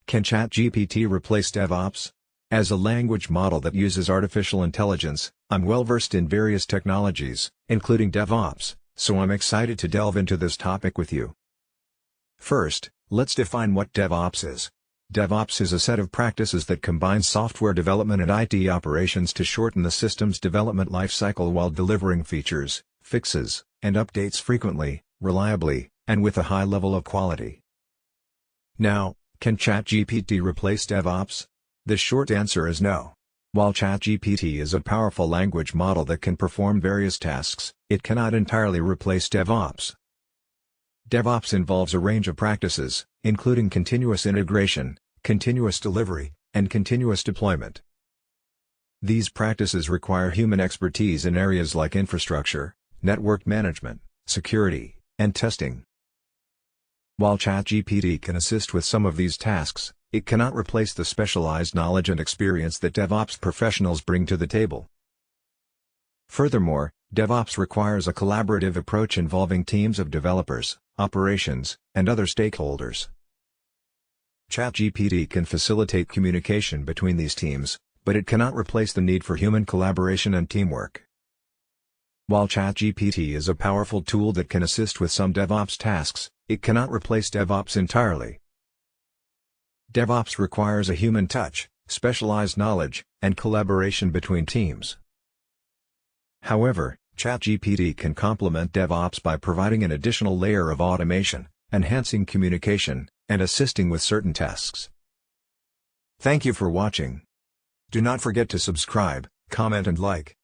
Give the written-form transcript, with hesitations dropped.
Can ChatGPT replace DevOps? As a language model that uses artificial intelligence, I'm well versed in various technologies, including DevOps, so I'm excited to delve into this topic with you. First, let's define what DevOps is. DevOps is a set of practices that combine software development and IT operations to shorten the system's development lifecycle while delivering features, fixes, and updates frequently, reliably, and with a high level of quality. Now, can ChatGPT replace DevOps? The short answer is no. While ChatGPT is a powerful language model that can perform various tasks, it cannot entirely replace DevOps. DevOps involves a range of practices, including continuous integration, continuous delivery, and continuous deployment. These practices require human expertise in areas like infrastructure, network management, security, and testing. While ChatGPT can assist with some of these tasks, it cannot replace the specialized knowledge and experience that DevOps professionals bring to the table. Furthermore, DevOps requires a collaborative approach involving teams of developers, operations, and other stakeholders. ChatGPT can facilitate communication between these teams, but it cannot replace the need for human collaboration and teamwork. While ChatGPT is a powerful tool that can assist with some DevOps tasks, it cannot replace DevOps entirely. DevOps requires a human touch, specialized knowledge, and collaboration between teams. However, ChatGPT can complement DevOps by providing an additional layer of automation, enhancing communication, and assisting with certain tasks. Thank you for watching. Do not forget to subscribe, comment and like.